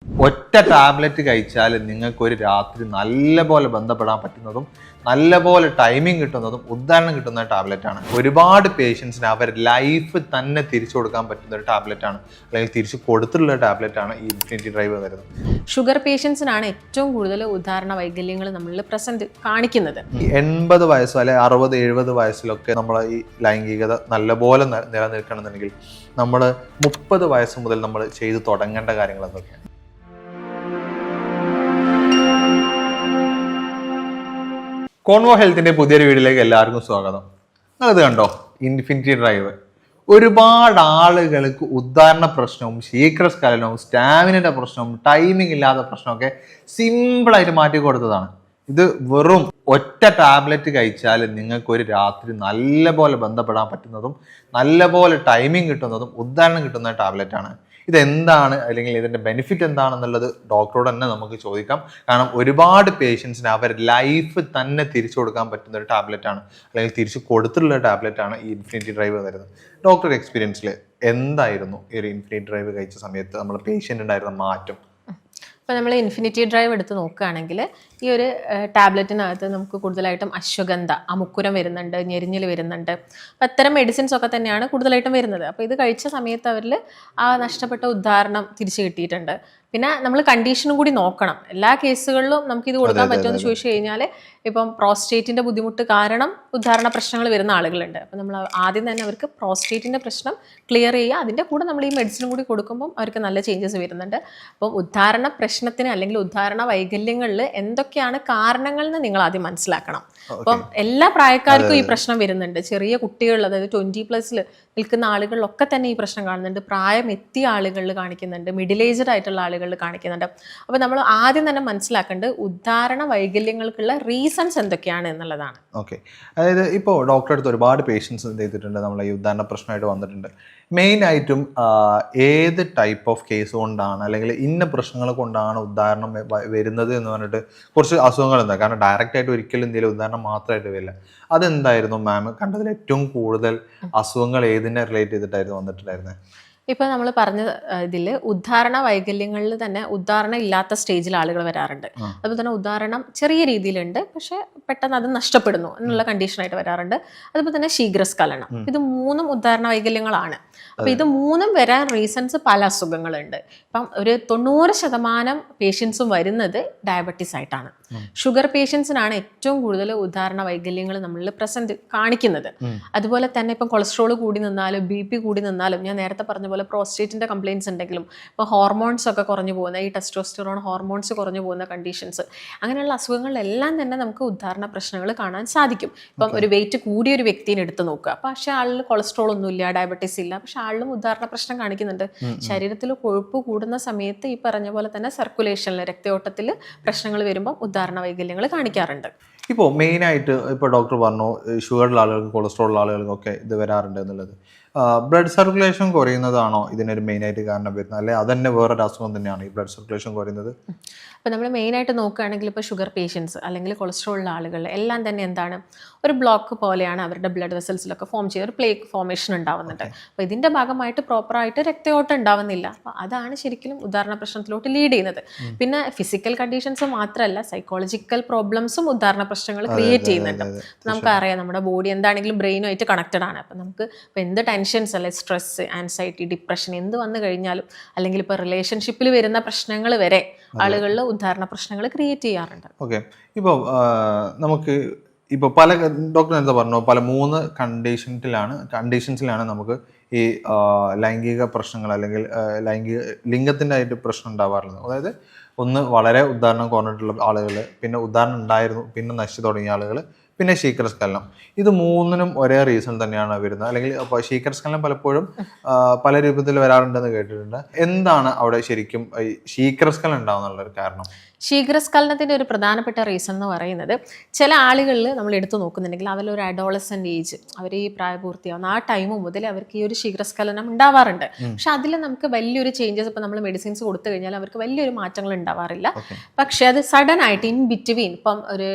ഒറ്റ ടാബ്ലറ്റ് കഴിച്ചാൽ നിങ്ങൾക്ക് ഒരു രാത്രി നല്ലപോലെ ബന്ധപ്പെടാൻ പറ്റുന്നതും നല്ലപോലെ ടൈമിംഗ് കിട്ടുന്നതും ഉദാഹരണം കിട്ടുന്ന ടാബ്ലറ്റ് ആണ്. ഒരുപാട് പേഷ്യൻസിന് അവർ ലൈഫ് തന്നെ തിരിച്ചു കൊടുക്കാൻ പറ്റുന്ന ഒരു ടാബ്ലറ്റ് ആണ്, അല്ലെങ്കിൽ തിരിച്ചു കൊടുത്തിട്ടുള്ള ടാബ്ലറ്റ് ആണ് ഈ ഇൻഫിനിറ്റി ഡ്രൈവ് വരുന്നത്. ഷുഗർ പേഷ്യൻസിനാണ് ഏറ്റവും കൂടുതൽ ഉദാഹരണ വൈകല്യങ്ങൾ നമ്മൾ പ്രസന്റ് കാണിക്കുന്നത്. 80 വയസ്സോ അല്ലെ 60-70 വയസ്സിലൊക്കെ നമ്മൾ ഈ ലൈംഗികത നല്ലപോലെ നിലനിൽക്കണമെന്നുണ്ടെങ്കിൽ നമ്മൾ 30 വയസ്സ് മുതൽ നമ്മൾ ചെയ്തു തുടങ്ങേണ്ട കാര്യങ്ങൾ എന്തൊക്കെയാണ്? കോൺവോ ഹെൽത്തിന്റെ പുതിയൊരു വീഡിയോയിലേക്ക് എല്ലാവർക്കും സ്വാഗതം. നിങ്ങളിത് കണ്ടോ, ഇൻഫിനിറ്റി ഡ്രൈവ്. ഒരുപാട് ആളുകൾക്ക് ഉദാഹരണ പ്രശ്നവും ശീഘ്രസ്ഖലനവും സ്റ്റാമിനയുടെ പ്രശ്നവും ടൈമിംഗ് ഇല്ലാത്ത പ്രശ്നമൊക്കെ സിമ്പിളായിട്ട് മാറ്റി കൊടുത്തതാണ്. ഇത് വെറും ഒറ്റ ടാബ്ലറ്റ് കഴിച്ചാൽ നിങ്ങൾക്ക് ഒരു രാത്രി നല്ലപോലെ ബന്ധപ്പെടാൻ പറ്റുന്നതും നല്ലപോലെ ടൈമിംഗ് കിട്ടുന്നതും ഉദാഹരണം കിട്ടുന്ന ടാബ്ലറ്റ് ആണ്. ഇതെന്താണ്, അല്ലെങ്കിൽ ഇതിന്റെ ബെനിഫിറ്റ് എന്താണെന്നുള്ളത് ഡോക്ടറോട് തന്നെ നമുക്ക് ചോദിക്കാം. കാരണം ഒരുപാട് പേഷ്യൻസിന് അവർ ലൈഫ് തന്നെ തിരിച്ചു കൊടുക്കാൻ പറ്റുന്ന ഒരു ടാബ്ലറ്റ് ആണ്, അല്ലെങ്കിൽ തിരിച്ചു കൊടുത്തിട്ടുള്ള ടാബ്ലറ്റ് ആണ് ഈ ഇൻഫിനിറ്റി ഡ്രൈവ് വരുന്നത്. ഡോക്ടർ എക്സ്പീരിയൻസിൽ എന്തായിരുന്നു ഈ ഒരു ഇൻഫിനിറ്റി ഡ്രൈവ് കഴിച്ച സമയത്ത് നമ്മൾ പേഷ്യൻ്റ് ഉണ്ടായിരുന്ന മാറ്റം? ഇപ്പോൾ നമ്മൾ ഇൻഫിനിറ്റി ഡ്രൈവ് എടുത്ത് നോക്കുകയാണെങ്കിൽ ഈ ഒരു ടാബ്ലറ്റിനകത്ത് നമുക്ക് കൂടുതലായിട്ടും അശ്വഗന്ധ, അമുക്കുരം വരുന്നുണ്ട്, ഞെരിഞ്ഞിൽ വരുന്നുണ്ട്. അപ്പോൾ അത്തരം മെഡിസിൻസ് ഒക്കെ തന്നെയാണ് കൂടുതലായിട്ടും വരുന്നത്. അപ്പോൾ ഇത് കഴിച്ച സമയത്ത് അവരിൽ ആ നഷ്ടപ്പെട്ട ഉദാഹരണം തിരിച്ചു കിട്ടിയിട്ടുണ്ട്. പിന്നെ നമ്മൾ കണ്ടീഷനും കൂടി നോക്കണം. എല്ലാ കേസുകളിലും നമുക്ക് ഇത് കൊടുക്കാൻ പറ്റുമെന്ന് ചോദിച്ചു കഴിഞ്ഞാൽ ഇപ്പം പ്രോസ്റ്റേറ്റിൻ്റെ ബുദ്ധിമുട്ട് കാരണം ഉദാഹരണ പ്രശ്നങ്ങൾ വരുന്ന ആളുകളുണ്ട്. അപ്പം നമ്മൾ ആദ്യം തന്നെ അവർക്ക് പ്രോസ്റ്റേറ്റിൻ്റെ പ്രശ്നം ക്ലിയർ ചെയ്യുക, അതിൻ്റെ കൂടെ നമ്മൾ ഈ മെഡിസിനും കൂടി കൊടുക്കുമ്പം അവർക്ക് നല്ല ചേഞ്ചസ് വരുന്നുണ്ട്. അപ്പം ഉദാഹരണ പ്രശ്നത്തിന് അല്ലെങ്കിൽ ഉദാഹരണ വൈകല്യങ്ങളിൽ എന്തൊക്കെയാണ് കാരണങ്ങൾ എന്ന് നിങ്ങൾ ആദ്യം മനസ്സിലാക്കണം. അപ്പം എല്ലാ പ്രായക്കാർക്കും ഈ പ്രശ്നം വരുന്നുണ്ട്. ചെറിയ കുട്ടികൾ, അതായത് 20+ നിൽക്കുന്ന ആളുകളിലൊക്കെ തന്നെ ഈ പ്രശ്നം കാണുന്നുണ്ട്. പ്രായം എത്തിയ ആളുകളിൽ കാണിക്കുന്നുണ്ട്, മിഡിൽ ഏജ്ഡ് ആയിട്ടുള്ള ആളുകളിൽ കാണിക്കുന്നുണ്ട്. അപ്പോൾ നമ്മൾ ആദ്യം തന്നെ മനസ്സിലാക്കേണ്ടത് ഉദാഹരണ വൈകല്യങ്ങൾക്കുള്ള റീസൺസ് എന്തൊക്കെയാണ് എന്നുള്ളതാണ്. ഓക്കെ, അതായത് ഇപ്പോൾ ഡോക്ടറെ അടുത്ത് ഒരുപാട് പേഷ്യൻസ് എന്ത് ചെയ്തിട്ടുണ്ട്, നമ്മൾ ഈ ഉദാഹരണ പ്രശ്നമായിട്ട് വന്നിട്ടുണ്ട്. മെയിൻ ആയിട്ടും ഏത് ടൈപ്പ് ഓഫ് കേസ് കൊണ്ടാണ്, അല്ലെങ്കിൽ ഇന്ന പ്രശ്നങ്ങൾ കൊണ്ടാണ് ഉദാഹരണം വരുന്നത് എന്ന് പറഞ്ഞിട്ട് കുറച്ച് അസുഖങ്ങൾ എന്താ, കാരണം ഡയറക്റ്റ് ആയിട്ട് ഒരിക്കലും എന്തെങ്കിലും ഉദാഹരണം മാത്രമായിട്ട് വരില്ല. അതെന്തായിരുന്നു മാം കണ്ടതിൽ ഏറ്റവും കൂടുതൽ അസുഖങ്ങൾ ഏതിനെ റിലേറ്റ് ചെയ്തിട്ടായിരുന്നു വന്നിട്ടുണ്ടായിരുന്നത്? ഇപ്പോൾ നമ്മൾ പറഞ്ഞ ഇതിൽ ഉദാഹരണ വൈകല്യങ്ങളിൽ തന്നെ ഉദാഹരണം ഇല്ലാത്ത സ്റ്റേജിൽ ആളുകൾ വരാറുണ്ട്. അതുപോലെ തന്നെ ഉദാഹരണം ചെറിയ രീതിയിലുണ്ട്, പക്ഷെ പെട്ടെന്ന് അത് നഷ്ടപ്പെടുന്നു എന്നുള്ള കണ്ടീഷനായിട്ട് വരാറുണ്ട്. അതുപോലെ തന്നെ ശീഘ്രസ്ഖലനം, ഇത് 3 ഉദാഹരണ വൈകല്യങ്ങളാണ്. അപ്പോൾ ഇത് 3 വരാൻ റീസൺസ് പല അസുഖങ്ങളുണ്ട്. ഇപ്പം ഒരു 90% പേഷ്യൻസും വരുന്നത് ഡയബറ്റീസ് ആയിട്ടാണ്. ഷുഗർ പേഷ്യൻസിനാണ് ഏറ്റവും കൂടുതൽ ഉദാഹരണ വൈകല്യങ്ങൾ നമ്മൾ പ്രസന്റ് കാണിക്കുന്നത്. അതുപോലെ തന്നെ ഇപ്പം കൊളസ്ട്രോൾ കൂടി നിന്നാലും BP കൂടി നിന്നാലും, ഞാൻ നേരത്തെ പറഞ്ഞ പോലെ പ്രോസ്റ്റേറ്റിന്റെ കംപ്ലയിൻസ് ഉണ്ടെങ്കിലും, ഇപ്പോൾ ഹോർമോൺസ് ഒക്കെ കുറഞ്ഞു പോകുന്ന, ഈ ടെസ്റ്റോസ്റ്ററോൺ ഹോർമോൺസ് കുറഞ്ഞു പോകുന്ന കണ്ടീഷൻസ്, അങ്ങനെയുള്ള അസുഖങ്ങളിലെല്ലാം തന്നെ നമുക്ക് ഉദാഹരണ പ്രശ്നങ്ങൾ കാണാൻ സാധിക്കും. ഇപ്പം ഒരു വെയിറ്റ് കൂടിയ ഒരു വ്യക്തിനെ എടുത്ത് നോക്കുക, പക്ഷേ ആളിൽ കൊളസ്ട്രോൾ ഒന്നുമില്ല, ഡയബറ്റീസ് ഇല്ല, പക്ഷെ ആളിലും ഉദാഹരണ പ്രശ്നം കാണിക്കുന്നുണ്ട്. ശരീരത്തിൽ കൊഴുപ്പ് കൂടുന്ന സമയത്ത് ഈ പറഞ്ഞ പോലെ തന്നെ സർക്കുലേഷനിൽ, രക്തയോട്ടത്തിൽ പ്രശ്നങ്ങൾ വരുമ്പോൾ ഉദാഹരണ വൈകല്യങ്ങൾ കാണിക്കാറുണ്ട്. ഇപ്പോൾ മെയിനായിട്ട് ഇപ്പോൾ ഡോക്ടർ പറഞ്ഞു ഷുഗറുള്ള ആളുകൾക്കും കൊളസ്ട്രോൾ ആളുകൾക്കൊക്കെ ഇത് വരാറുണ്ട് എന്നുള്ളത്. ബ്ലഡ് സർക്കുലേഷൻ കുറയുന്നതാണോ ഇതിനൊരു മെയിനായിട്ട് കാരണം വരുന്നത്, അല്ലെങ്കിൽ അതന്നെ വേറൊരു അസുഖം തന്നെയാണ് ഈ ബ്ലഡ് സർക്കുലേഷൻ കുറയുന്നത്? അപ്പോൾ നമ്മൾ മെയിനായിട്ട് നോക്കുകയാണെങ്കിൽ ഇപ്പോൾ ഷുഗർ പേഷ്യൻസ് അല്ലെങ്കിൽ കൊളസ്ട്രോളുള്ള ആളുകൾ എല്ലാം തന്നെ എന്താണ്, ഒരു ബ്ലോക്ക് പോലെയാണ് അവരുടെ ബ്ലഡ് വെസൽസിലൊക്കെ ഫോം ചെയ്ത് ഒരു പ്ലേക്ക് ഫോർമേഷൻ ഉണ്ടാവുന്നുണ്ട്. അപ്പോൾ ഇതിൻ്റെ ഭാഗമായിട്ട് പ്രോപ്പറായിട്ട് രക്തയോട്ടം ഉണ്ടാവുന്നില്ല. അപ്പോൾ അതാണ് ശരിക്കും ഉദാഹരണ പ്രശ്നത്തിലോട്ട് ലീഡ് ചെയ്യുന്നത്. പിന്നെ ഫിസിക്കൽ കണ്ടീഷൻസ് മാത്രമല്ല, സൈക്കോളജിക്കൽ പ്രോബ്ലംസും ഉദാഹരണ പ്രശ്നങ്ങൾ ക്രിയേറ്റ് ചെയ്യുന്നുണ്ട്. നമുക്കറിയാം നമ്മുടെ ബോഡി എന്താണെങ്കിലും ബ്രെയിനുമായിട്ട് കണക്റ്റഡ് ആണ്. അപ്പോൾ നമുക്ക് ഇപ്പോൾ എന്ത് ടെൻഷൻസ് അല്ലെ, സ്ട്രെസ്, ആൻസൈറ്റി, ഡിപ്രഷൻ എന്ത് വന്നു കഴിഞ്ഞാലും, അല്ലെങ്കിൽ ഇപ്പോൾ റിലേഷൻഷിപ്പിൽ വരുന്ന പ്രശ്നങ്ങൾ വരെ ആളുകളിൽ ഉദാഹരണ പ്രശ്നങ്ങൾ ക്രിയേറ്റ് ചെയ്യാറുണ്ട്. ഓക്കെ, ഇപ്പോൾ നമുക്ക് ഇപ്പോൾ പല ഡോക്ടർ എന്താ പറഞ്ഞു, പല 3 കണ്ടീഷൻസിലാണ് നമുക്ക് ഈ ലൈംഗിക പ്രശ്നങ്ങൾ അല്ലെങ്കിൽ ലിംഗത്തിൻ്റെ ആയിട്ട് പ്രശ്നം ഉണ്ടാവാറുള്ളത്. അതായത് ഒന്ന് വളരെ ഉദാഹരണം കുറഞ്ഞിട്ടുള്ള ആളുകൾ, പിന്നെ ഉദാഹരണം ഉണ്ടായിരുന്നു പിന്നെ നശിച്ചു തുടങ്ങിയ ആളുകൾ, പിന്നെ ശീഘ്രസ്ഖലനം. ഇത് 3നും ഒരേ റീസൺ തന്നെയാണ് വരുന്നത്. അല്ലെങ്കിൽ അപ്പോൾ ശീഘ്രസ്ഖലനം പലപ്പോഴും പല രൂപത്തിൽ വരാറുണ്ടെന്ന് കേട്ടിട്ടുണ്ട്. എന്താണ് അവിടെ ശരിക്കും ഈ ശീഘ്രസ്ഖലനം ഉണ്ടാവുന്നുള്ളൊരു കാരണം? ശീഘ്രസ്ഖലനത്തിൻ്റെ ഒരു പ്രധാനപ്പെട്ട റീസൺ എന്ന് പറയുന്നത്, ചില ആളുകളിൽ നമ്മൾ എടുത്തു നോക്കുന്നുണ്ടെങ്കിൽ അവരൊരു അഡോളസെൻ്റ് ഏജ്, അവർ ഈ പ്രായപൂർത്തിയാവുന്ന ആ ടൈം മുതൽ അവർക്ക് ഈ ഒരു ശീഘ്രസ്ഖലനം ഉണ്ടാവാറുണ്ട്. പക്ഷെ അതിൽ നമുക്ക് വലിയൊരു ചേഞ്ചസ്, ഇപ്പം നമ്മൾ മെഡിസിൻസ് കൊടുത്തു കഴിഞ്ഞാൽ അവർക്ക് വലിയൊരു മാറ്റങ്ങൾ ഉണ്ടാവാറില്ല. പക്ഷെ അത് സഡൻ ആയിട്ട് ഇൻ ബിറ്റ്വീൻ, ഇപ്പം ഒരു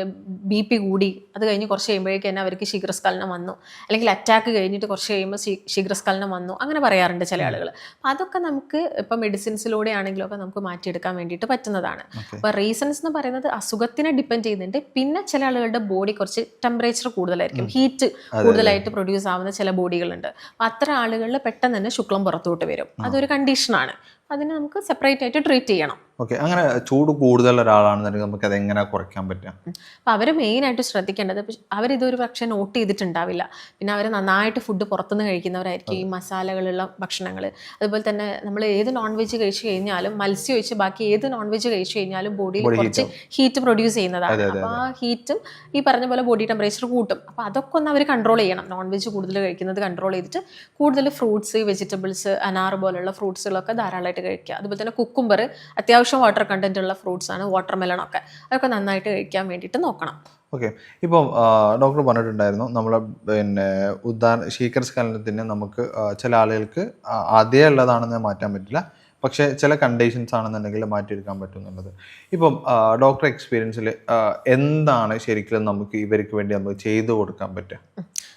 BP കൂടി അത് കഴിഞ്ഞ് കുറച്ച് കഴിയുമ്പോഴേക്കും തന്നെ അവർക്ക് ശീഘ്രസ്ഖലനം വന്നു, അല്ലെങ്കിൽ അറ്റാക്ക് കഴിഞ്ഞിട്ട് കുറച്ച് കഴിയുമ്പോൾ ശീഘ്രസ്ഖലനം വന്നു, അങ്ങനെ പറയാറുണ്ട് ചില ആളുകൾ. അപ്പം അതൊക്കെ നമുക്ക് ഇപ്പം മെഡിസിൻസിലൂടെ ആണെങ്കിലും ഒക്കെ നമുക്ക് മാറ്റിയെടുക്കാൻ വേണ്ടിയിട്ട് പറ്റുന്നതാണ്. അപ്പോൾ റീസൺസ് എന്ന് പറയുന്നത് അസുഖത്തിനെ ഡിപ്പെൻഡ് ചെയ്യുന്നുണ്ട്. പിന്നെ ചില ആളുകളുടെ ബോഡി കുറച്ച് ടെമ്പറേച്ചർ കൂടുതലായിരിക്കും, ഹീറ്റ് കൂടുതലായിട്ട് പ്രൊഡ്യൂസ് ആവുന്ന ചില ബോഡികളുണ്ട്. അപ്പം അത്തരം ആളുകളിൽ പെട്ടെന്ന് തന്നെ ശുക്ലം പുറത്തോട്ട് വരും. അതൊരു കണ്ടീഷനാണ്. അതിനെ നമുക്ക് സെപ്പറേറ്റ് ആയിട്ട് ട്രീറ്റ് ചെയ്യണം. ഓക്കെ, അങ്ങനെ ചൂട് കൂടുതൽ ഒരാളാണെന്നുണ്ടെങ്കിൽ നമുക്ക് അത് എങ്ങനെ കുറയ്ക്കാൻ പറ്റുക? അപ്പോൾ അവർ മെയിനായിട്ട് ശ്രദ്ധിക്കേണ്ടത്, അവരിതൊരു പക്ഷേ നോട്ട് ചെയ്തിട്ടുണ്ടാവില്ല. പിന്നെ അവർ നന്നായിട്ട് ഫുഡ് പുറത്തുനിന്ന് കഴിക്കുന്നവരായിരിക്കും, ഈ മസാലകളുള്ള ഭക്ഷണങ്ങൾ. അതുപോലെ തന്നെ നമ്മൾ ഏത് നോൺ വെജ് കഴിച്ചു കഴിഞ്ഞാലും, മത്സ്യം ഒഴിച്ച് ബാക്കി ഏത് നോൺ വെജ് കഴിച്ചു കഴിഞ്ഞാലും ബോഡിയിൽ കുറച്ച് ഹീറ്റ് പ്രൊഡ്യൂസ് ചെയ്യുന്നതാണ്. അപ്പോൾ ആ ഹീറ്റും ഈ പറഞ്ഞ പോലെ ബോഡി ടെമ്പറേച്ചർ കൂട്ടും. അപ്പോൾ അതൊക്കെ ഒന്ന് അവർ കൺട്രോൾ ചെയ്യണം. നോൺ വെജ് കൂടുതൽ കഴിക്കുന്നത് കൺട്രോൾ ചെയ്തിട്ട് കൂടുതൽ ഫ്രൂട്ട്സ്, വെജിറ്റബിൾസ്, അനാർ പോലുള്ള ഫ്രൂട്ട്സുകളൊക്കെ ധാരാളമായിട്ട് കഴിക്കുക. അതുപോലെ തന്നെ കുക്കുംബർ അത്യാവശ്യം വാട്ടർ കണ്ടന്റ് ഉള്ള ഫ്രൂട്ട്സ് ആണ്, വാട്ടർ മെലണൊക്കെ, അതൊക്കെ നന്നായിട്ട് കഴിക്കാൻ വേണ്ടിയിട്ട് നോക്കണം. ഓക്കെ, ഇപ്പം ഡോക്ടർ പറഞ്ഞിട്ടുണ്ടായിരുന്നു നമ്മൾ പിന്നെ ശീഘ്രസ്ഖലനത്തിന് നമുക്ക് ചില ആളുകൾക്ക് അതേ ഉള്ളതാണെന്ന് മാറ്റാൻ പറ്റില്ല, പക്ഷേ ചില കണ്ടീഷൻസ് ആണെന്നുണ്ടെങ്കിൽ മാറ്റിയെടുക്കാൻ പറ്റും എന്നുള്ളത്. ഇപ്പം ഡോക്ടർ എക്സ്പീരിയൻസിൽ എന്താണ് ശരിക്കും നമുക്ക് ഇവർക്ക് വേണ്ടി നമുക്ക് ചെയ്തു കൊടുക്കാൻ പറ്റുക?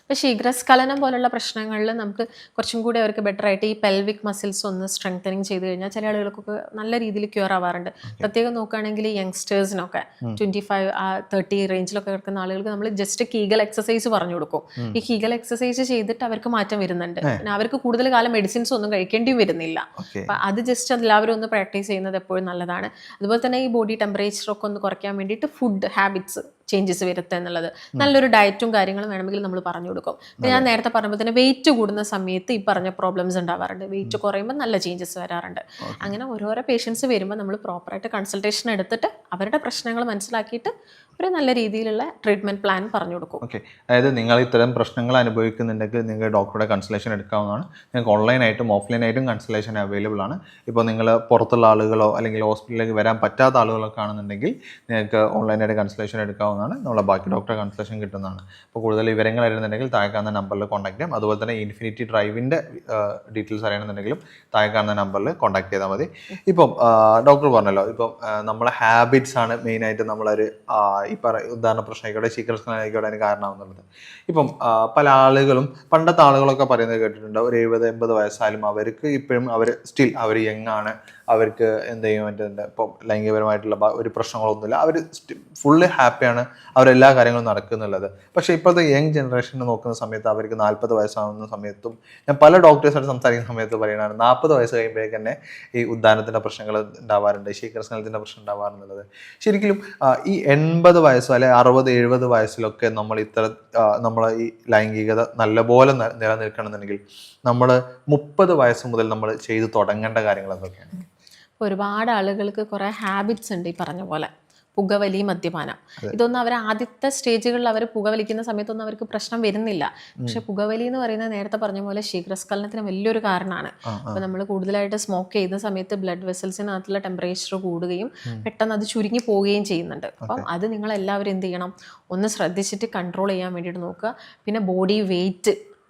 ഇപ്പോൾ ശീഘ്രസ്ഖലനം പോലുള്ള പ്രശ്നങ്ങളിൽ നമുക്ക് കുറച്ചും കൂടി അവർക്ക് ബെറ്റർ ആയിട്ട് ഈ പെൽവിക് മസിൽസ് ഒന്ന് സ്ട്രെങ്തനിങ് ചെയ്ത് കഴിഞ്ഞാൽ ചില ആളുകൾക്കൊക്കെ നല്ല രീതിയിൽ ക്യൂർ ആവാറുണ്ട്. പ്രത്യേകം നോക്കുകയാണെങ്കിൽ യങ്സ്റ്റേഴ്സിനൊക്കെ 25-30 റേഞ്ചിലൊക്കെ കിടക്കുന്ന ആളുകൾക്ക് നമ്മൾ ജസ്റ്റ് കീഗൽ എക്സസൈസ് പറഞ്ഞു കൊടുക്കും. ഈ കീഗൽ എക്സസൈസ് ചെയ്തിട്ട് അവർക്ക് മാറ്റം വരുന്നുണ്ട്. പിന്നെ അവർക്ക് കൂടുതൽ കാലം മെഡിസിൻസ് ഒന്നും കഴിക്കേണ്ടി വരുന്നില്ല. അപ്പം അത് ജസ്റ്റ് എല്ലാവരും ഒന്ന് പ്രാക്ടീസ് ചെയ്യുന്നത് എപ്പോഴും നല്ലതാണ്. അതുപോലെ തന്നെ ഈ ബോഡി ടെമ്പറേച്ചർ ഒക്കെ ഒന്ന് കുറയ്ക്കാൻ വേണ്ടിയിട്ട് ഫുഡ് ഹാബിറ്റ്സ് ചേഞ്ചസ് വരുത്തുക എന്നുള്ളത്, നല്ലൊരു ഡയറ്റും കാര്യങ്ങളും വേണമെങ്കിൽ നമ്മൾ പറഞ്ഞു കൊടുക്കും. പിന്നെ ഞാൻ നേരത്തെ പറഞ്ഞപ്പോൾ തന്നെ വെയിറ്റ് കൂടുന്ന സമയത്ത് ഈ പറഞ്ഞ പ്രോബ്ലംസ് ഉണ്ടാവാറുണ്ട്. വെയിറ്റ് കുറയുമ്പോൾ നല്ല ചേഞ്ചസ് വരാറുണ്ട്. അങ്ങനെ ഓരോരോ പേഷ്യൻസ് വരുമ്പോൾ നമ്മൾ പ്രോപ്പറായിട്ട് കൺസൾട്ടേഷൻ എടുത്തിട്ട് അവരുടെ പ്രശ്നങ്ങൾ മനസ്സിലാക്കിയിട്ട് ഒരു നല്ല രീതിയിലുള്ള ട്രീറ്റ്മെന്റ് പ്ലാൻ പറഞ്ഞു കൊടുക്കും. ഓക്കെ, അതായത് നിങ്ങൾ ഇത്തരം പ്രശ്നങ്ങൾ അനുഭവിക്കുന്നുണ്ടെങ്കിൽ നിങ്ങൾ ഡോക്ടറുടെ കൺസൾട്ടേഷൻ എടുക്കാവുന്നതാണ്. നിങ്ങൾക്ക് ഓൺലൈനായിട്ടും ഓഫ്ലൈനായിട്ടും കൺസൾട്ടേഷൻ അവൈലബിൾ ആണ്. ഇപ്പോൾ നിങ്ങൾ പുറത്തുള്ള ആളുകളോ അല്ലെങ്കിൽ ഹോസ്പിറ്റലിലേക്ക് വരാൻ പറ്റാത്ത ആളുകളൊക്കെ ആണെന്നുണ്ടെങ്കിൽ നിങ്ങൾക്ക് ഓൺലൈനായിട്ട് കൺസൾട്ടേഷൻ എടുക്കാവുന്നതാണ്. നമ്മളെ ബാക്കി ഡോക്ടറെ കൺസൾട്ടേഷൻ കിട്ടുന്നതാണ്. അപ്പോൾ കൂടുതൽ വിവരങ്ങൾ അറിയുന്നുണ്ടെങ്കിൽ താഴെ കാണുന്ന നമ്പറിൽ കോൺടാക്ട് ചെയ്യാം. അതുപോലെ തന്നെ ഇൻഫിനിറ്റി ഡ്രൈവിൻ്റെ ഡീറ്റെയിൽസ് അറിയണമെന്നുണ്ടെങ്കിൽ താഴെ കാണുന്ന നമ്പറിൽ കോൺടാക്ട് ചെയ്താൽ മതി. ഇപ്പം ഡോക്ടർ പറഞ്ഞല്ലോ, ഇപ്പം നമ്മളെ ഹാബിറ്റ്സ് ആണ് മെയിനായിട്ട് നമ്മളൊരു ഈ ഉദാഹരണ പ്രശ്നമായിക്കോട്ടെ ശീഘ്രസ്ഖലനമായിക്കോട്ടെ അതിന് കാരണമാകുന്നുള്ളത്. ഇപ്പം പല ആളുകളും പണ്ടത്തെ ആളുകളൊക്കെ പറയുന്നത് കേട്ടിട്ടുണ്ട്, ഒരു 70-80 വയസ്സായാലും അവർക്ക് ഇപ്പോഴും അവർ യങ് ആണ്, അവർക്ക് എന്ത് ചെയ്യും മറ്റേ ഇപ്പം ലൈംഗികപരമായിട്ടുള്ള ഒരു പ്രശ്നങ്ങളൊന്നുമില്ല, അവർ ഫുള്ള് ഹാപ്പിയാണ്, അവരെല്ലാ കാര്യങ്ങളും നടക്കുന്നുള്ളത്. പക്ഷേ ഇപ്പോഴത്തെ യങ് ജനറേഷനെ നോക്കുന്ന സമയത്ത് അവർക്ക് 40 വയസ്സാകുന്ന സമയത്തും, ഞാൻ പല ഡോക്ടേഴ്സായിട്ട് സംസാരിക്കുന്ന സമയത്ത് പറയുന്നതാണ് 40 വയസ്സ് കഴിയുമ്പോഴേക്ക് തന്നെ ഈ ഉദ്ധാനത്തിൻ്റെ പ്രശ്നങ്ങൾ ഉണ്ടാവാറുണ്ട്, ശീഘ്രസ്ഖലനത്തിൻ്റെ പ്രശ്നം ഉണ്ടാവാറുള്ളത്. ശരിക്കും ഈ 80 വയസ്സോ അല്ലെങ്കിൽ 60-70 വയസ്സിലൊക്കെ നമ്മൾ ഈ ലൈംഗികത നല്ലപോലെ നിലനിൽക്കണമെന്നുണ്ടെങ്കിൽ നമ്മൾ 30 വയസ്സ് മുതൽ നമ്മൾ ചെയ്ത് തുടങ്ങേണ്ട കാര്യങ്ങൾ എന്തൊക്കെയാണ്? ഒരുപാട് ആളുകൾക്ക് കുറേ ഹാബിറ്റ്സ് ഉണ്ട്. ഈ പറഞ്ഞ പോലെ പുകവലി, മദ്യപാനം, ഇതൊന്നും അവർ ആദ്യത്തെ സ്റ്റേജുകളിൽ അവർ പുകവലിക്കുന്ന സമയത്തൊന്നും അവർക്ക് പ്രശ്നം വരുന്നില്ല. പക്ഷെ പുകവലി എന്ന് പറയുന്നത് നേരത്തെ പറഞ്ഞ പോലെ ശീഘ്രസ്ഖലനത്തിന് വലിയൊരു കാരണമാണ്. അപ്പോൾ നമ്മൾ കൂടുതലായിട്ട് സ്മോക്ക് ചെയ്യുന്ന സമയത്ത് ബ്ലഡ് വെസൽസിനകത്തുള്ള ടെമ്പറേച്ചർ കൂടുകയും പെട്ടെന്ന് അത് ചുരുങ്ങി പോവുകയും ചെയ്യുന്നുണ്ട്. അപ്പം അത് നിങ്ങളെല്ലാവരും എന്ത് ചെയ്യണം, ഒന്ന് ശ്രദ്ധിച്ചിട്ട് കൺട്രോൾ ചെയ്യാൻ വേണ്ടിയിട്ട് നോക്കുക. പിന്നെ ബോഡി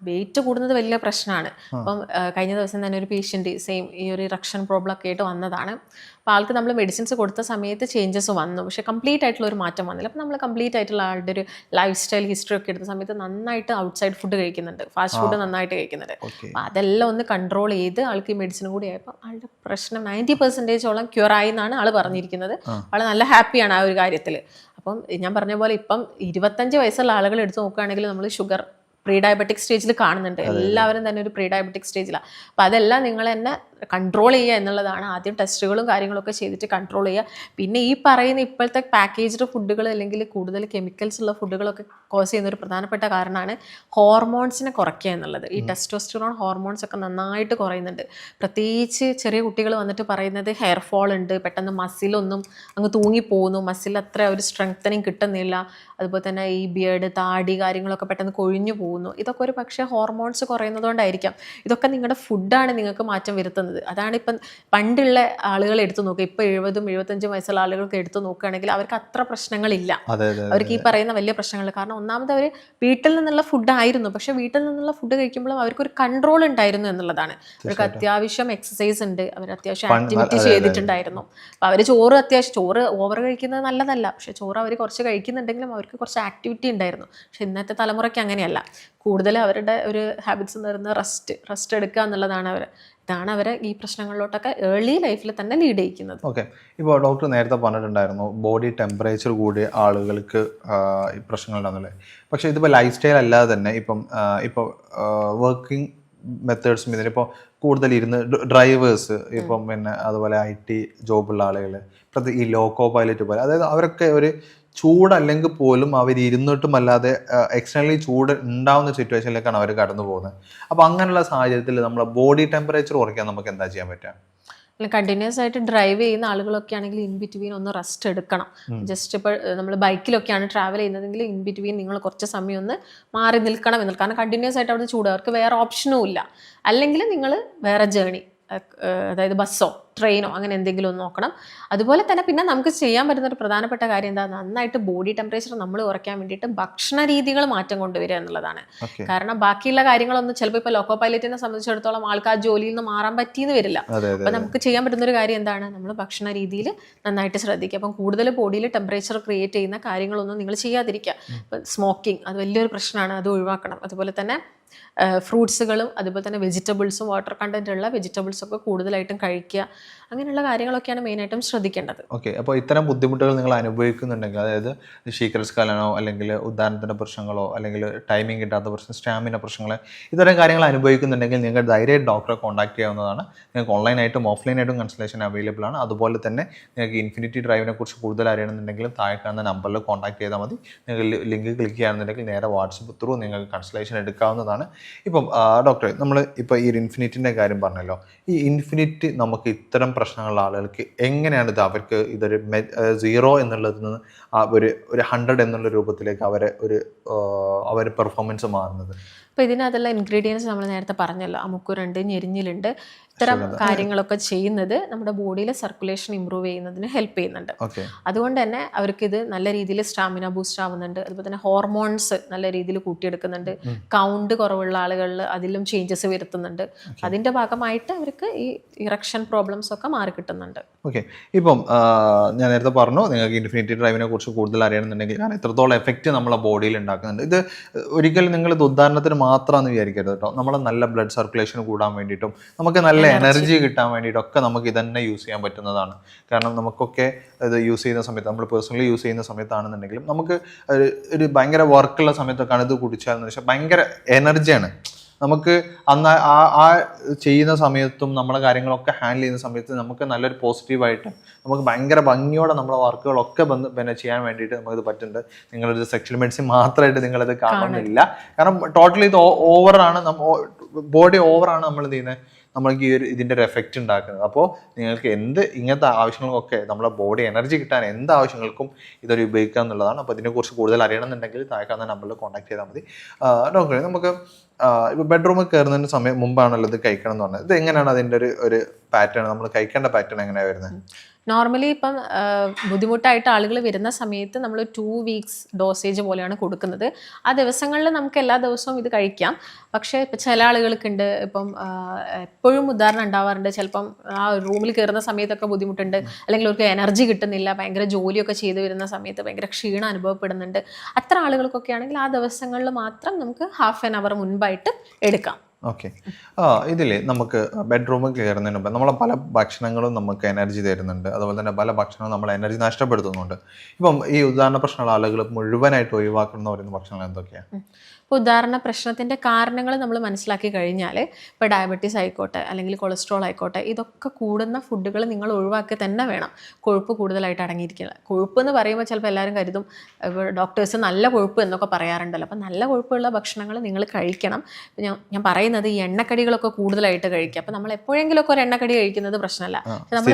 വെയിറ്റ് കൂടുന്നത് വലിയ പ്രശ്നമാണ്. അപ്പം കഴിഞ്ഞ ദിവസം തന്നെ ഒരു പേഷ്യൻറ്റ് സെയിം ഈ ഒരു ഇറക്ഷൻ പ്രോബ്ലം ഒക്കെ ആയിട്ട് വന്നതാണ്. അപ്പോൾ ആൾക്ക് നമ്മൾ മെഡിസിൻസ് കൊടുത്ത സമയത്ത് ചേഞ്ചസ് വന്നു, പക്ഷേ കംപ്ലീറ്റ് ആയിട്ടുള്ള ഒരു മാറ്റം വന്നില്ല. അപ്പോൾ നമ്മൾ കംപ്ലീറ്റ് ആയിട്ടുള്ള ആളുടെ ഒരു ലൈഫ് സ്റ്റൈൽ ഹിസ്റ്ററി ഒക്കെ എടുത്ത സമയത്ത് നന്നായിട്ട് ഔട്ട്സൈഡ് ഫുഡ് കഴിക്കുന്നുണ്ട്, ഫാസ്റ്റ് ഫുഡ് നന്നായിട്ട് കഴിക്കുന്നുണ്ട്. അപ്പോൾ അതെല്ലാം ഒന്ന് കൺട്രോൾ ചെയ്ത് ആൾക്ക് ഈ മെഡിസിനും കൂടി ആയപ്പോൾ ആളുടെ പ്രശ്നം 90% ക്യൂർ ആയി എന്നാണ് ആൾ പറഞ്ഞിരിക്കുന്നത്. ആൾ നല്ല ഹാപ്പിയാണ് ആ ഒരു കാര്യത്തിൽ. അപ്പം ഞാൻ പറഞ്ഞ പോലെ ഇപ്പം 25 വയസ്സുള്ള ആളുകൾ എടുത്ത് നോക്കുകയാണെങ്കിൽ നമ്മൾ ഷുഗർ പ്രീ ഡയബറ്റിക് സ്റ്റേജിൽ കാണുന്നുണ്ട്. എല്ലാവരും തന്നെ ഒരു പ്രീ ഡയബറ്റിക് സ്റ്റേജിലാണ്. അപ്പോൾ അതെല്ലാം നിങ്ങൾ തന്നെ കൺട്രോൾ ചെയ്യുക എന്നുള്ളതാണ്. ആദ്യം ടെസ്റ്റുകളും കാര്യങ്ങളൊക്കെ ചെയ്തിട്ട് കൺട്രോൾ ചെയ്യുക. പിന്നെ ഈ പറയുന്ന ഇപ്പോഴത്തെ പാക്കേജ്ഡ് ഫുഡുകൾ അല്ലെങ്കിൽ കൂടുതൽ കെമിക്കൽസ് ഉള്ള ഫുഡുകളൊക്കെ കോസ് ചെയ്യുന്ന ഒരു പ്രധാനപ്പെട്ട കാരണമാണ് ഹോർമോൺസിനെ കുറയ്ക്കുക എന്നുള്ളത്. ഈ ടെസ്റ്റോസ്റ്ററോൺ ഹോർമോൺസ് ഒക്കെ നന്നായിട്ട് കുറയുന്നുണ്ട്. പ്രത്യേകിച്ച് ചെറിയ കുട്ടികൾ വന്നിട്ട് പറയുന്നത് ഹെയർ ഫോൾ ഉണ്ട്, പെട്ടെന്ന് മസിലൊന്നും അങ്ങ് തൂങ്ങിപ്പോകുന്നു, മസിൽ അത്ര ഒരു സ്ട്രെങ്തനിങ് കിട്ടുന്നില്ല. അതുപോലെ തന്നെ ഈ ബിയർഡ്, താടി കാര്യങ്ങളൊക്കെ പെട്ടെന്ന് കൊഴിഞ്ഞു പോകുന്നു. ഇതൊക്കെ ഒരു പക്ഷേ ഹോർമോൺസ് കുറയുന്നതുകൊണ്ടായിരിക്കാം. ഇതൊക്കെ നിങ്ങളുടെ ഫുഡാണ് നിങ്ങൾക്ക് മാറ്റം വരുത്തുന്നത്. വരുന്നത്. അതാണ് ഇപ്പം പണ്ടുള്ള ആളുകൾ എടുത്തു നോക്കുക, ഇപ്പം 70-75 വയസ്സുള്ള ആളുകൾക്ക് എടുത്തു നോക്കുകയാണെങ്കിൽ അവർക്ക് അത്ര പ്രശ്നങ്ങളില്ല. അവർക്ക് ഈ പറയുന്ന വലിയ പ്രശ്നങ്ങൾ, കാരണം ഒന്നാമത് അവർ വീട്ടിൽ നിന്നുള്ള ഫുഡായിരുന്നു, പക്ഷെ വീട്ടിൽ നിന്നുള്ള ഫുഡ് കഴിക്കുമ്പോഴും അവർക്കൊരു കൺട്രോൾ ഉണ്ടായിരുന്നു എന്നുള്ളതാണ്. അവർക്ക് അത്യാവശ്യം എക്സസൈസ് ഉണ്ട്, അവർ അത്യാവശ്യം ആക്ടിവിറ്റി ചെയ്തിട്ടുണ്ടായിരുന്നു. അപ്പോൾ അവർ ചോറ് ഓവർ കഴിക്കുന്നത് നല്ലതല്ല, പക്ഷെ ചോറ് അവർ കുറച്ച് കഴിക്കുന്നുണ്ടെങ്കിലും അവർക്ക് കുറച്ച് ആക്ടിവിറ്റി ഉണ്ടായിരുന്നു. പക്ഷെ ഇന്നത്തെ തലമുറയ്ക്ക് അങ്ങനെയല്ല. കൂടുതൽ അവരുടെ ഒരു ഹാബിറ്റ്സ് എന്ന് പറയുന്നത് റെസ്റ്റ് എടുക്കുക എന്നുള്ളതാണ്. ഇതാണ് അവരെ ഈ പ്രശ്നങ്ങളിലോട്ടൊക്കെ ഏർലി ലൈഫിൽ തന്നെ ലീഡ് ചെയ്യിക്കുന്നത്. ഓക്കെ, ഇപ്പോൾ ഡോക്ടർ നേരത്തെ പറഞ്ഞിട്ടുണ്ടായിരുന്നു ബോഡി ടെമ്പറേച്ചർ കൂടിയ ആളുകൾക്ക് ഈ പ്രശ്നങ്ങളുണ്ടാകുന്നില്ലേ. പക്ഷേ ഇതിപ്പോൾ ലൈഫ് സ്റ്റൈൽ അല്ലാതെ തന്നെ ഇപ്പോൾ വർക്കിംഗ് മെത്തേഡ്സും ഇതിനിപ്പോൾ കൂടുതൽ ഇരുന്ന് ഡ്രൈവേഴ്സ്, ഇപ്പം പിന്നെ അതുപോലെ IT ജോബുള്ള ആളുകൾ, ഈ ലോക്കോ പൈലറ്റ് പോലെ, അതായത് അവരൊക്കെ ഒരു ചൂടല്ലെങ്കിൽ പോലും അവർ ഇരുന്നിട്ടും അല്ലാതെ എക്സ്റ്റേണലി ചൂട് ഉണ്ടാവുന്ന സിറ്റുവേഷനിലേക്കാണ് അവർ കടന്നു പോകുന്നത്. അപ്പോൾ അങ്ങനെയുള്ള സാഹചര്യത്തിൽ നമ്മളെ ബോഡി ടെമ്പറേച്ചർ കുറയ്ക്കാൻ നമുക്ക് എന്താ ചെയ്യാൻ പറ്റുക? കണ്ടിന്യൂസ് ആയിട്ട് ഡ്രൈവ് ചെയ്യുന്ന ആളുകളൊക്കെ ആണെങ്കിൽ ഇൻ ബിറ്റ്വീൻ ഒന്ന് റെസ്റ്റ് എടുക്കണം. ജസ്റ്റ് ഇപ്പോൾ നമ്മൾ ബൈക്കിലൊക്കെയാണ് ട്രാവൽ ചെയ്യുന്നതെങ്കിൽ ഇൻ ബിറ്റ്വീൻ നിങ്ങൾ കുറച്ച് സമയം ഒന്ന് മാറി നിൽക്കണം എന്നുള്ളത്. കാരണം കണ്ടിന്യൂസ് ആയിട്ട് അവിടെ ചൂട്, അവർക്ക് വേറെ ഓപ്ഷനും ഇല്ല. അല്ലെങ്കിൽ നിങ്ങൾ വേറെ ജേണി, അതായത് ബസ്സോ ട്രെയിനോ അങ്ങനെ എന്തെങ്കിലും ഒന്ന് നോക്കണം. അതുപോലെ തന്നെ പിന്നെ നമുക്ക് ചെയ്യാൻ പറ്റുന്ന ഒരു പ്രധാനപ്പെട്ട കാര്യം എന്താ, നന്നായിട്ട് ബോഡി ടെമ്പറേച്ചർ നമ്മൾ കുറയ്ക്കാൻ വേണ്ടിയിട്ട് ഭക്ഷണ രീതികൾ മാറ്റം കൊണ്ടുവരിക എന്നുള്ളതാണ്. കാരണം ബാക്കിയുള്ള കാര്യങ്ങളൊന്നും ചിലപ്പോൾ ഇപ്പോൾ ലോക്കോ പൈലറ്റിനെ സംബന്ധിച്ചിടത്തോളം ആൾക്ക് ആ ജോലിയിൽ നിന്ന് മാറാൻ പറ്റിയെന്ന് വരില്ല. അപ്പോൾ നമുക്ക് ചെയ്യാൻ പറ്റുന്ന ഒരു കാര്യം എന്താണ്, നമ്മൾ ഭക്ഷണ രീതിയിൽ നന്നായിട്ട് ശ്രദ്ധിക്കുക. അപ്പം കൂടുതൽ ബോഡിയിൽ ടെമ്പറേച്ചർ ക്രിയേറ്റ് ചെയ്യുന്ന കാര്യങ്ങളൊന്നും നിങ്ങൾ ചെയ്യാതിരിക്കുക. ഇപ്പം സ്മോക്കിംഗ് അത് വലിയൊരു പ്രശ്നമാണ്, അത് ഒഴിവാക്കണം. അതുപോലെ തന്നെ ഫ്രൂട്ട്സുകളും അതുപോലെ തന്നെ വെജിറ്റബിൾസും വാട്ടർ കണ്ടന്റ് ഉള്ള വെജിറ്റബിൾസൊക്കെ കൂടുതലായിട്ടും കഴിക്കുക. അങ്ങനെയുള്ള കാര്യങ്ങളൊക്കെയാണ് മെയിനായിട്ടും ശ്രദ്ധിക്കേണ്ടത്. ഓക്കെ, അപ്പോൾ ഇത്തരം ബുദ്ധിമുട്ടുകൾ നിങ്ങൾ അനുഭവിക്കുന്നുണ്ടെങ്കിൽ, അതായത് ശീഘ്രസ്ഖലനോ അല്ലെങ്കിൽ ഉദാഹരണത്തിൻ്റെ പ്രശ്നങ്ങളോ അല്ലെങ്കിൽ ടൈമിംഗ് കിട്ടാത്ത പ്രശ്നം, സ്റ്റാമിന പ്രശ്നങ്ങൾ, ഇത്തരം കാര്യങ്ങൾ അനുഭവിക്കുന്നുണ്ടെങ്കിൽ നിങ്ങൾ ധൈര്യമായിട്ട് ഡോക്ടറെ കോൺടാക്ട് ചെയ്യാവുന്നതാണ്. നിങ്ങൾക്ക് ഓൺലൈനായിട്ടും ഓഫ്ലൈനായിട്ടും കൺസൾട്ടേഷൻ അവൈലബിൾ ആണ്. അതുപോലെ തന്നെ നിങ്ങൾക്ക് ഇൻഫിനിറ്റി ഡ്രൈവിനെ കുറിച്ച് കൂടുതൽ അറിയണമെന്നുണ്ടെങ്കിലും താഴെ കാണുന്ന നമ്പറിൽ കോൺടാക്ട് ചെയ്താൽ മതി. നിങ്ങൾ ലിങ്ക് ക്ലിക്ക് ചെയ്യുകയാണെന്നുണ്ടെങ്കിൽ നേരെ വാട്സപ്പ് ത്രൂ നിങ്ങൾക്ക് കൺസൾട്ടേഷൻ എടുക്കാവുന്നതാണ്. ഇപ്പം ഡോക്ടറെ, നമ്മൾ ഇപ്പോൾ ഈ ഇൻഫിനിറ്റിൻ്റെ കാര്യം പറഞ്ഞല്ലോ, ഈ ഇൻഫിനിറ്റി നമുക്ക് ഇത്തരം പ്രശ്നങ്ങളുള്ള ആളുകൾക്ക് എങ്ങനെയാണ് ഇത്, അവർക്ക് ഇതൊരു 0 എന്നുള്ളതിൽ നിന്ന് ഒരു 100 എന്നുള്ള രൂപത്തിലേക്ക് അവരെ പെർഫോമൻസ് മാറുന്നത്? അപ്പോൾ ഇതിനകത്തുള്ള ഇൻഗ്രീഡിയൻസ് നമ്മൾ നേരത്തെ പറഞ്ഞല്ലോ, അമുക്കുരുണ്ട്, ഞെരിഞ്ഞിലുണ്ട്, ഇത്തരം കാര്യങ്ങളൊക്കെ ചെയ്യുന്നത് നമ്മുടെ ബോഡിയിലെ സർക്കുലേഷൻ ഇമ്പ്രൂവ് ചെയ്യുന്നതിന് ഹെൽപ്പ് ചെയ്യുന്നുണ്ട്. അതുകൊണ്ട് തന്നെ അവർക്ക് ഇത് നല്ല രീതിയിൽ സ്റ്റാമിന ബൂസ്റ്റ് ആവുന്നുണ്ട്. അതുപോലെ തന്നെ ഹോർമോൺസ് നല്ല രീതിയിൽ കൂട്ടിയെടുക്കുന്നുണ്ട്. കൗണ്ട് കുറവുള്ള ആളുകളിൽ അതിലും ചേഞ്ചസ് വരുത്തുന്നുണ്ട്. അതിൻ്റെ ഭാഗമായിട്ട് അവർക്ക് ഈ ഇറക്ഷൻ പ്രോബ്ലംസ് ഒക്കെ മാറി കിട്ടുന്നുണ്ട്. ഓക്കെ, ഇപ്പം ഞാൻ നേരത്തെ പറഞ്ഞു നിങ്ങൾക്ക് ഇൻഫിനിറ്റി ഡ്രൈവിനെ കുറിച്ച് കൂടുതൽ അറിയണമെന്നുണ്ടെങ്കിൽ കാരണം എത്രത്തോളം എഫക്റ്റ് നമ്മളെ ബോഡിയിൽ ഉണ്ടാക്കുന്നുണ്ട്. ഇത് ഒരിക്കലും നിങ്ങൾ ഇത് ഉദാഹരണത്തിന് മാത്രമാണെന്ന് വിചാരിക്കരുത് കേട്ടോ. നമ്മളെ നല്ല ബ്ലഡ് സർക്കുലേഷൻ കൂടാൻ വേണ്ടിയിട്ടും നമുക്ക് നല്ല എനർജി കിട്ടാൻ വേണ്ടിയിട്ടൊക്കെ നമുക്ക് ഇതന്നെ യൂസ് ചെയ്യാൻ പറ്റുന്നതാണ്. കാരണം നമുക്കൊക്കെ ഇത് യൂസ് ചെയ്യുന്ന സമയത്ത്, നമ്മൾ പേഴ്സണലി യൂസ് ചെയ്യുന്ന സമയത്താണെന്നുണ്ടെങ്കിലും നമുക്ക് ഒരു ഭയങ്കര വർക്കുള്ള സമയത്തൊക്കെയാണ് ഇത് കുടിച്ചാലെന്ന് വെച്ചാൽ ഭയങ്കര എനർജിയാണ് നമുക്ക്. അന്ന് ആ ചെയ്യുന്ന സമയത്തും നമ്മളെ കാര്യങ്ങളൊക്കെ ഹാൻഡിൽ ചെയ്യുന്ന സമയത്ത് നമുക്ക് നല്ലൊരു പോസിറ്റീവായിട്ട് നമുക്ക് ഭയങ്കര ഭംഗിയോടെ നമ്മളെ വർക്കുകളൊക്കെ പിന്നെ ചെയ്യാൻ വേണ്ടിയിട്ട് നമുക്കിത് പറ്റുന്നുണ്ട്. നിങ്ങളൊരു സെക്ഷൽ മെഡിസിൻ മാത്രമായിട്ട് നിങ്ങളിത് കാണുന്നില്ല. കാരണം ടോട്ടലി ഇത് ഓവറാണ്, ബോഡി ഓവറാണ് നമ്മൾ എന്ത് ചെയ്യുന്നത്, നമ്മൾക്ക് ഇതിൻ്റെ ഒരു എഫക്റ്റ് ഉണ്ടാക്കുന്നത്. അപ്പോൾ നിങ്ങൾക്ക് ഇങ്ങനത്തെ ആവശ്യങ്ങൾക്കൊക്കെ നമ്മളെ ബോഡി എനർജി കിട്ടാൻ എന്ത് ആവശ്യങ്ങൾക്കും ഇതൊരു ഉപയോഗിക്കുക എന്നുള്ളതാണ്. അപ്പോൾ ഇതിനെക്കുറിച്ച് കൂടുതൽ അറിയണമെന്നുണ്ടെങ്കിൽ താഴെ നമ്പറിൽ കോൺടാക്ട് ചെയ്താൽ മതി. ഡോക്ടറെ, നമുക്ക് ഇപ്പോൾ ബെഡ്റൂമിൽ കയറുന്നതിന് മുമ്പാണല്ലോ ഇത് കഴിക്കണം എന്ന് പറഞ്ഞത്. ഇത് എങ്ങനെയാണ് അതിൻ്റെ ഒരു പാറ്റേൺ, നമ്മൾ കഴിക്കേണ്ട പാറ്റേൺ എങ്ങനെയാണ് വരുന്നത്? നോർമലി ഇപ്പം ബുദ്ധിമുട്ടായിട്ട് ആളുകൾ വരുന്ന സമയത്ത് നമ്മൾ 2 വീക്സ് ഡോസേജ് പോലെയാണ് കൊടുക്കുന്നത്. ആ ദിവസങ്ങളിൽ നമുക്ക് എല്ലാ ദിവസവും ഇത് കഴിക്കാം. പക്ഷേ ഇപ്പം ചില ആളുകൾക്കുണ്ട്, ഇപ്പം എപ്പോഴും ഉദാഹരണം ഉണ്ടാവാറുണ്ട്, ചിലപ്പം ആ റൂമിൽ കയറുന്ന സമയത്തൊക്കെ ബുദ്ധിമുട്ടുണ്ട്, അല്ലെങ്കിൽ അവർക്ക് എനർജി കിട്ടുന്നില്ല, ഭയങ്കര ജോലിയൊക്കെ ചെയ്ത് വരുന്ന സമയത്ത് ഭയങ്കര ക്ഷീണം അനുഭവപ്പെടുന്നുണ്ട്. അത്ര ആളുകൾക്കൊക്കെ ആണെങ്കിൽ ആ ദിവസങ്ങളിൽ മാത്രം നമുക്ക് ഹാഫ് ആൻ അവർ മുൻപായിട്ട് എടുക്കാം. ഓക്കെ, ഇതിൽ നമുക്ക് ബെഡ്റൂമിൽ കയറുന്നതിന് മുമ്പ് നമ്മളെ പല ഭക്ഷണങ്ങളും നമുക്ക് എനർജി തരുന്നുണ്ട്. അതുപോലെ തന്നെ പല ഭക്ഷണവും നമ്മൾ എനർജി നഷ്ടപ്പെടുത്തുന്നുണ്ട്. ഇപ്പം ഈ ഉദാഹരണ പ്രശ്നമുള്ള ആളുകൾ മുഴുവനായിട്ട് ഒഴിവാക്കണം എന്ന് പറയുന്ന ഭക്ഷണങ്ങൾ എന്തൊക്കെയാണ്? ഇപ്പോൾ ഉദാഹരണ പ്രശ്നത്തിൻ്റെ കാരണങ്ങൾ നമ്മൾ മനസ്സിലാക്കി കഴിഞ്ഞാൽ, ഇപ്പോൾ ഡയബറ്റീസ് ആയിക്കോട്ടെ അല്ലെങ്കിൽ കൊളസ്ട്രോൾ ആയിക്കോട്ടെ, ഇതൊക്കെ കൂടുന്ന ഫുഡുകൾ നിങ്ങൾ ഒഴിവാക്കി തന്നെ വേണം. കൊഴുപ്പ് കൂടുതലായിട്ട് അടങ്ങിയിരിക്കില്ല. കൊഴുപ്പ് എന്ന് പറയുമ്പോൾ ചിലപ്പോൾ എല്ലാവരും കരുതും ഡോക്ടേഴ്സ് നല്ല കൊഴുപ്പ് എന്നൊക്കെ പറയാറുണ്ടല്ലോ. അപ്പം നല്ല കൊഴുപ്പുള്ള ഭക്ഷണങ്ങൾ നിങ്ങൾ കഴിക്കണം. ഞാൻ പറയുന്നത് ഈ എണ്ണക്കടികളൊക്കെ കൂടുതലായിട്ട് കഴിക്കുക. അപ്പം നമ്മൾ എപ്പോഴെങ്കിലുമൊക്കെ ഒരു എണ്ണക്കടി കഴിക്കുന്നത് പ്രശ്നമല്ല, നമ്മൾ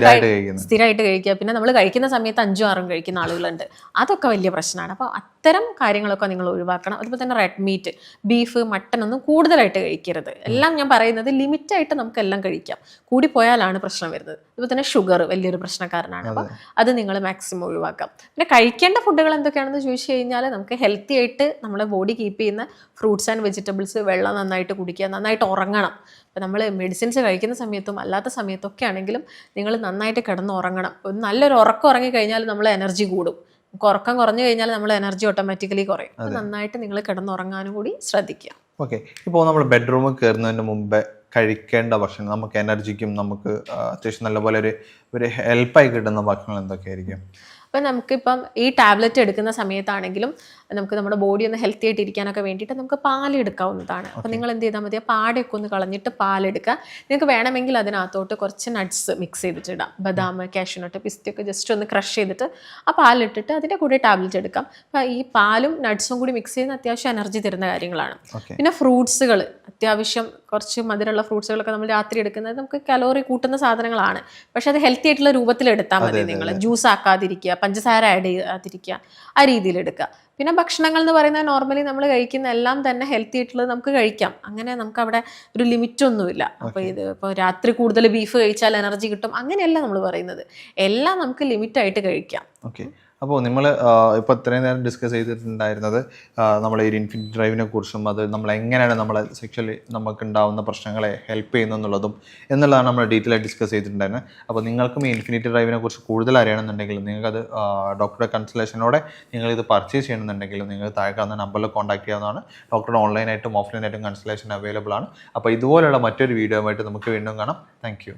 സ്ഥിരമായിട്ട് കഴിക്കുക. പിന്നെ നമ്മൾ കഴിക്കുന്ന സമയത്ത് 5-6 കഴിക്കുന്ന ആളുകളുണ്ട്. അതൊക്കെ വലിയ പ്രശ്നമാണ്. അപ്പോൾ അത്തരം കാര്യങ്ങളൊക്കെ നിങ്ങൾ ഒഴിവാക്കണം. അതുപോലെ തന്നെ റെഡ് മീറ്റ്, ബീഫ്, മട്ടൺ ഒന്നും കൂടുതലായിട്ട് കഴിക്കരുത്. എല്ലാം ഞാൻ പറയുന്നത് ലിമിറ്റായിട്ട് നമുക്ക് എല്ലാം കഴിക്കാം. കൂടിപ്പോയാലാണ് പ്രശ്നം വരുന്നത്. അതുപോലെ തന്നെ ഷുഗർ വലിയൊരു പ്രശ്നക്കാരനാണ്. അപ്പം അത് നിങ്ങൾ മാക്സിമം ഒഴിവാക്കാം. പിന്നെ കഴിക്കേണ്ട ഫുഡുകൾ എന്തൊക്കെയാണെന്ന് ചോദിച്ചു കഴിഞ്ഞാൽ നമുക്ക് ഹെൽത്തി ആയിട്ട് നമ്മുടെ ബോഡി കീപ്പ് ചെയ്യുന്ന ഫ്രൂട്ട്സ് ആൻഡ് വെജിറ്റബിൾസ്, വെള്ളം നന്നായിട്ട് കുടിക്കുക, നന്നായിട്ട് ഉറങ്ങണം. ഇപ്പം നമ്മൾ മെഡിസിൻസ് കഴിക്കുന്ന സമയത്തും അല്ലാത്ത സമയത്തൊക്കെ ആണെങ്കിലും നിങ്ങൾ നന്നായിട്ട് കിടന്ന് ഉറങ്ങണം. ഒരു നല്ലൊരു ഉറക്കം ഉറങ്ങിക്കഴിഞ്ഞാൽ നമ്മൾ എനർജി കൂടും. നമുക്ക് ഉറക്കം കുറഞ്ഞു കഴിഞ്ഞാൽ നമ്മൾ എനർജി ഓട്ടോമാറ്റിക്കലി കുറയും. അപ്പോൾ നന്നായിട്ട് നിങ്ങൾ കിടന്നുറങ്ങാനും കൂടി ശ്രദ്ധിക്കുക. ഓക്കെ, ഇപ്പോൾ നമ്മൾ ബെഡ്റൂമിൽ കയറുന്നതിന് മുമ്പേ കഴിക്കേണ്ട ഭക്ഷണം, നമുക്ക് എനർജിക്കും നമുക്ക് അത്യാവശ്യം നല്ലപോലെ ഒരു ഹെൽപ്പായി കിട്ടുന്ന ഭക്ഷണം എന്തൊക്കെയായിരിക്കും? അപ്പം നമുക്കിപ്പം ഈ ടാബ്ലറ്റ് എടുക്കുന്ന സമയത്താണെങ്കിലും നമുക്ക് നമ്മുടെ ബോഡി ഒന്ന് ഹെൽത്തി ആയിട്ട് ഇരിക്കാനൊക്കെ വേണ്ടിയിട്ട് നമുക്ക് പാലെടുക്കാവുന്നതാണ്. അപ്പം നിങ്ങൾ എന്ത് ചെയ്താൽ മതി, ആ പാടയൊക്കെ ഒന്ന് കളഞ്ഞിട്ട് പാലെടുക്കുക. നിങ്ങൾക്ക് വേണമെങ്കിൽ അതിനകത്തോട്ട് കുറച്ച് നട്ട്സ് മിക്സ് ചെയ്തിട്ടിടാം. ബദാം, കാഷ്യൂനട്ട്, പിസ്തയൊക്കെ ജസ്റ്റ് ഒന്ന് ക്രഷ് ചെയ്തിട്ട് ആ പാലിട്ടിട്ട് അതിൻ്റെ കൂടെ ടാബ്ലറ്റ് എടുക്കാം. അപ്പം ഈ പാലും നട്ട്സും കൂടി മിക്സ് ചെയ്യുന്ന അത്യാവശ്യം എനർജി തരുന്ന കാര്യങ്ങളാണ്. പിന്നെ ഫ്രൂട്ട്സുകൾ, അത്യാവശ്യം കുറച്ച് മധുരമുള്ള ഫ്രൂട്ട്സുകളൊക്കെ നമ്മൾ രാത്രി എടുക്കുന്നത് നമുക്ക് കലോറി കൂട്ടുന്ന സാധനങ്ങളാണ്. പക്ഷെ അത് ഹെൽത്തി ആയിട്ടുള്ള രൂപത്തിൽ എടുത്താൽ മതി. നിങ്ങൾ ജ്യൂസ് ആക്കാതിരിക്കുക, പഞ്ചസാര ആഡ് ചെയ്യാതിരിക്കുക, ആ രീതിയിൽ എടുക്കുക. പിന്നെ ഭക്ഷണങ്ങൾ എന്ന് പറയുന്നത് നോർമലി നമ്മൾ കഴിക്കുന്ന എല്ലാം തന്നെ ഹെൽത്തി ആയിട്ടുള്ളത് നമുക്ക് കഴിക്കാം. അങ്ങനെ നമുക്ക് അവിടെ ഒരു ലിമിറ്റൊന്നുമില്ല. അപ്പോൾ ഇപ്പോൾ രാത്രി കൂടുതൽ ബീഫ് കഴിച്ചാൽ എനർജി കിട്ടും, അങ്ങനെയല്ല നമ്മൾ പറയുന്നത്. എല്ലാം നമുക്ക് ലിമിറ്റായിട്ട് കഴിക്കാം. ഓക്കെ, അപ്പോൾ നമ്മൾ ഇപ്പോൾ ഇത്രയും നേരം ഡിസ്കസ് ചെയ്തിട്ടുണ്ടായിരുന്നത് നമ്മളെ ഈ ഇൻഫിനിറ്റി ഡ്രൈവിനെ കുറിച്ചും അത് നമ്മൾ എങ്ങനെയാണ് നമ്മളെ സെക്ഷലി നമുക്കുണ്ടാവുന്ന പ്രശ്നങ്ങളെ ഹെൽപ്പ് ചെയ്യുന്നതെന്നുള്ളതും എന്നുള്ളതാണ് നമ്മൾ ഡീറ്റെയിൽ ആയി ഡിസ്കസ് ചെയ്തിട്ടുണ്ടായിരുന്നത്. അപ്പോൾ നിങ്ങൾക്കും ഈ ഇൻഫിനിറ്റി ഡ്രൈവിനെ കുറിച്ച് കൂടുതൽ അറിയണമെന്നുണ്ടെങ്കിൽ നിങ്ങൾക്കത് ഡോക്ടറുടെ കൺസൾട്ടേഷനോടെ നിങ്ങളിത് പർച്ചേസ് ചെയ്യണമെന്നുണ്ടെങ്കിൽ നിങ്ങൾ താഴെ കാണുന്ന നമ്പറിൽ കോൺടാക്ട് ചെയ്യാവുന്നതാണ്. ഡോക്ടറുടെ ഓൺലൈനായിട്ടും ഓഫ്ലൈനായിട്ടും കൺസൾട്ടേഷൻ അവൈലബിൾ ആണ്. അപ്പോൾ ഇതുപോലുള്ള മറ്റൊരു വീഡിയോ ആയിട്ട് നമുക്ക് വീണ്ടും കാണാം. Thank you.